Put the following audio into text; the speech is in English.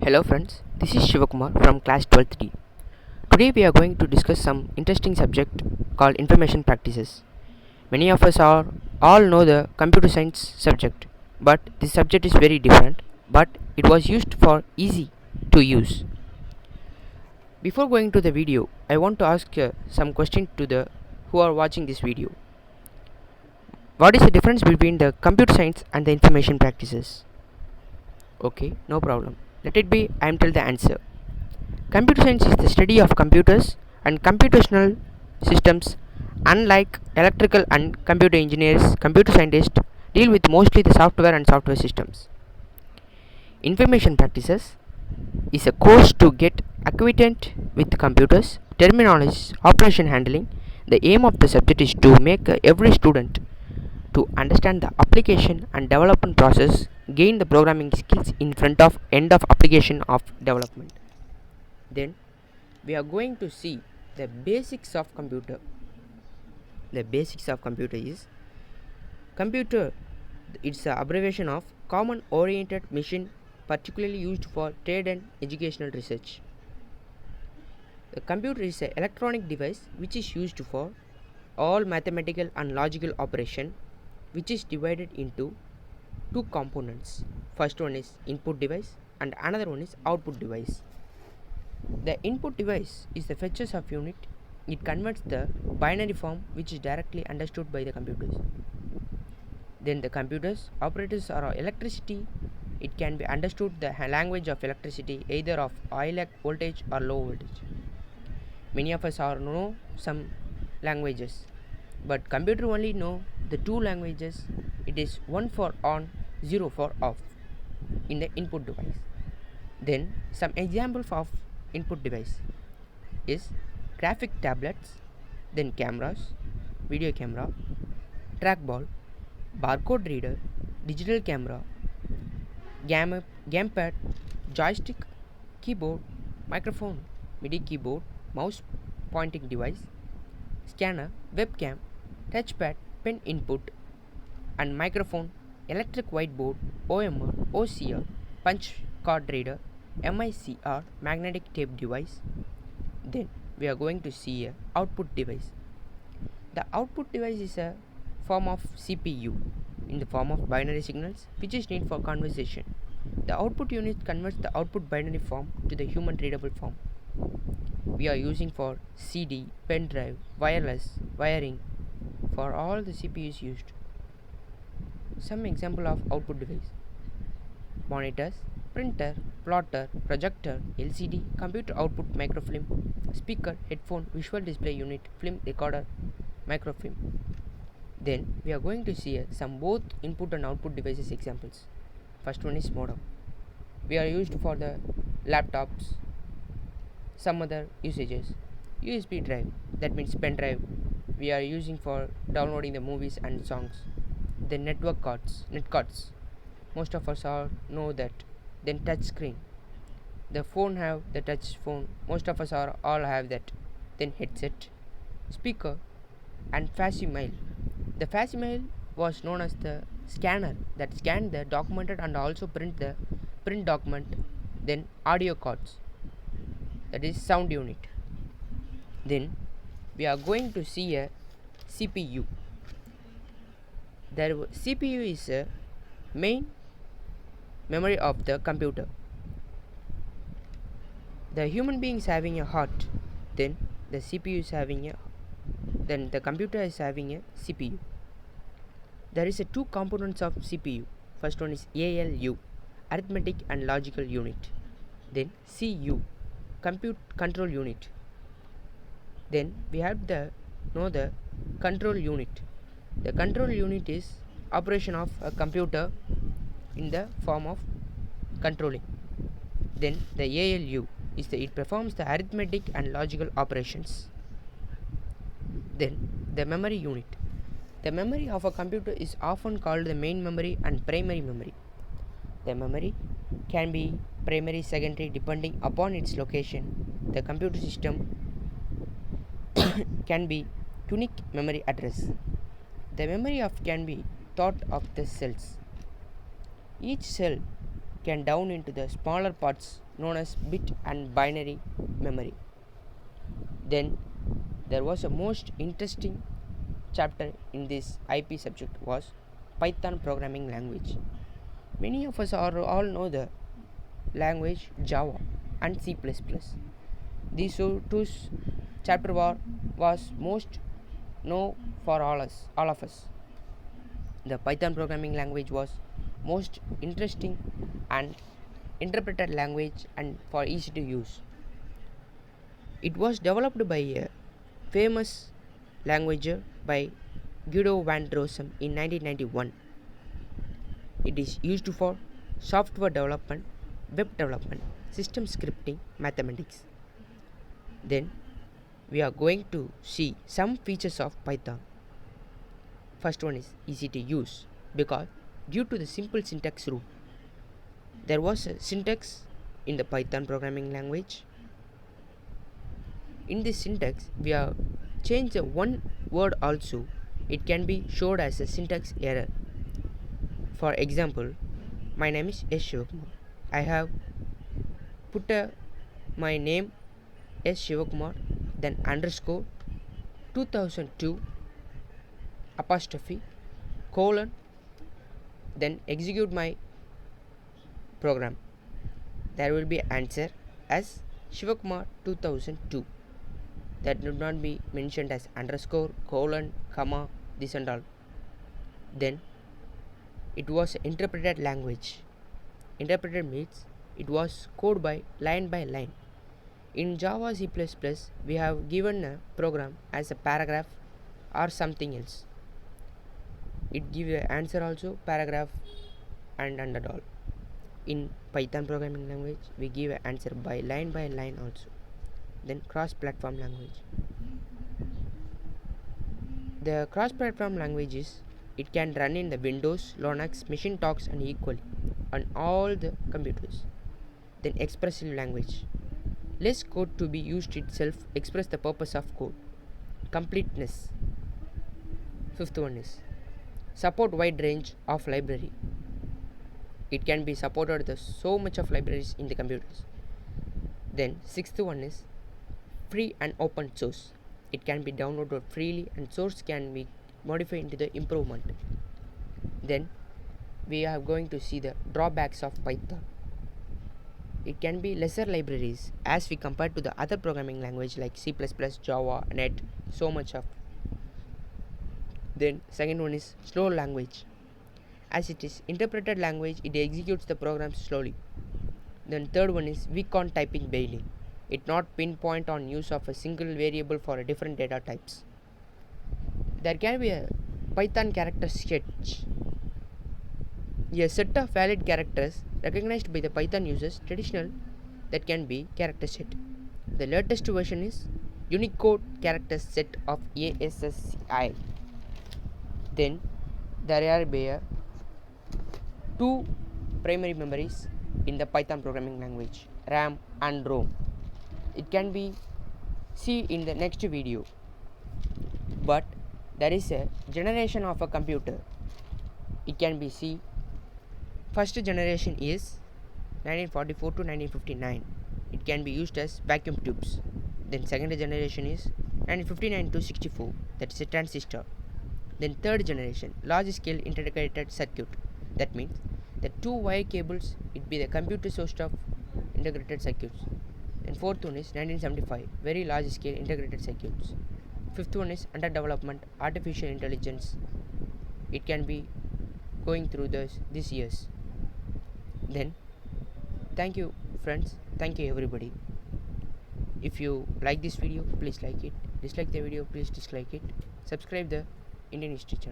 Hello friends, this is Shivakumar from class 12th D. Today we are going to discuss some interesting subject called information practices. Many of us all know the computer science subject, but this subject is very different, but it was used for easy to use. Before going to the video, I want to ask some question to the who are watching this video. What is the difference between the computer science and the information practices? Okay, no problem. Let it be, I am tell the answer. Computer science is the study of computers and computational systems. Unlike electrical and computer engineers, computer scientists deal with mostly the software and software systems. Information practices is a course to get acquainted with computers, terminology, operation handling. The aim of the subject is to make every student to understand the application and development process, gain the programming skills in front of end of application of development. Then we are going to see the basics of computer. The basics of computer is computer. It's an abbreviation of common oriented machine, particularly used for trade and educational research. The computer is an electronic device which is used for all mathematical and logical operation, which is divided into two components. First one is input device and another one is output device. The input device is the fetches of unit. It converts the binary form which is directly understood by the computers. Then the computers operators are electricity. It can be understood the language of electricity, either of high voltage or low voltage. Many of us know some languages, but computer only know the two languages. It is 1 for on, 0 for off in the input device. Then some examples of input device is graphic tablets, then cameras, video camera, trackball, barcode reader, digital camera, gamepad, joystick, keyboard, microphone, MIDI keyboard, mouse pointing device, scanner, webcam, touchpad, pen input and microphone, electric whiteboard, OMR, OCR, punch card reader, MICR, magnetic tape device. Then we are going to see a output device. The output device is a form of CPU in the form of binary signals which is needed for conversation. The output unit converts the output binary form to the human readable form. We are using for CD, pen drive, wireless, wiring for all the CPUs used. Some example of output device: monitors, printer, plotter, projector, LCD, computer output microfilm, speaker, headphone, visual display unit, film recorder, microfilm. Then we are going to see some both input and output devices examples. First one is modem. We are used for the laptops, some other usages. USB drive, that means pen drive, we are using for downloading the movies and songs. Then network cards, net cards, most of us all know that. Then touch screen, the phone have the touch phone, most of us all have that. Then headset, speaker and facsimile. The facsimile was known as the scanner that scan the documented and also print the print document. Then audio cards, that is sound unit. Then we are going to see a CPU. The CPU is a main memory of the computer. The human being is having a heart, then the CPU is having then the computer is having a CPU. There is two components of CPU. First one is ALU, arithmetic and logical unit. Then CU, compute control unit. Then we have the control unit. The control unit is operation of a computer in the form of controlling. Then the ALU is it performs the arithmetic and logical operations. Then the memory unit. The memory of a computer is often called the main memory and primary memory. The memory can be primary, secondary depending upon its location. The computer system can be unique memory address. The memory of can be thought of the cells. Each cell broken down into the smaller parts known as bit and binary memory. Then there was a most interesting chapter in this IP subject was Python programming language. Many of us all know the language Java and C++. These two chapter was most know for all of us. The Python programming language was most interesting and interpreted language and for easy to use. It was developed by a famous languager by Guido van Rossum in 1991. It is used for software development, web development, system scripting, mathematics. Then we are going to see some features of Python. First one is easy to use because due to the simple syntax rule. There was a syntax in the Python programming language. In this syntax we have changed the one word also. It can be showed as a syntax error. For example, my name is S. Shivakumar. I have put my name S. Shivakumar, then underscore 2002 apostrophe colon, then execute my program. There will be answer as Shivakumar 2002. That would not be mentioned as underscore colon comma this and all. Then it was interpreted language. Interpreted means it was code by line. In Java C++, we have given a program as a paragraph or something else. It gives an answer also, paragraph and all. In Python programming language, we give an answer by line also. Then cross-platform language. The cross-platform languages, it can run in the Windows, Linux, Macintosh and equally on all the computers. Then expressive language. Less code to be used itself express the purpose of code. Completeness. Fifth one is support wide range of library. It can be supported the so much of libraries in the computers. Then sixth one is free and open source. It can be downloaded freely and source can be modified into the improvement. Then we are going to see the drawbacks of Python. It can be lesser libraries as we compare to the other programming language like C++, Java, Net, so much of. Then second one is slow language. As it is interpreted language, it executes the programs slowly. Then third one is weak on typing bailing. It not pinpoint on use of a single variable for a different data types. There can be a Python character sketch. A set of valid characters recognized by the Python users traditional that can be character set. The latest version is Unicode character set of ASCII. Then there are two primary memories in the Python programming language, RAM and ROM. It can be see in the next video. But there is a generation of a computer. It can be see. First generation is 1944 to 1959. It can be used as vacuum tubes. Then second generation is 1959 to 64. That is a transistor. Then third generation, large scale integrated circuit. That means the two wire cables, it be the computer source of integrated circuits. Then fourth one is 1975, very large scale integrated circuits. Fifth one is under development, artificial intelligence. It can be going through these years. Then thank you friends, thank you everybody. If you like this video, please like it. Dislike the video, please dislike it. Subscribe the Indian History channel.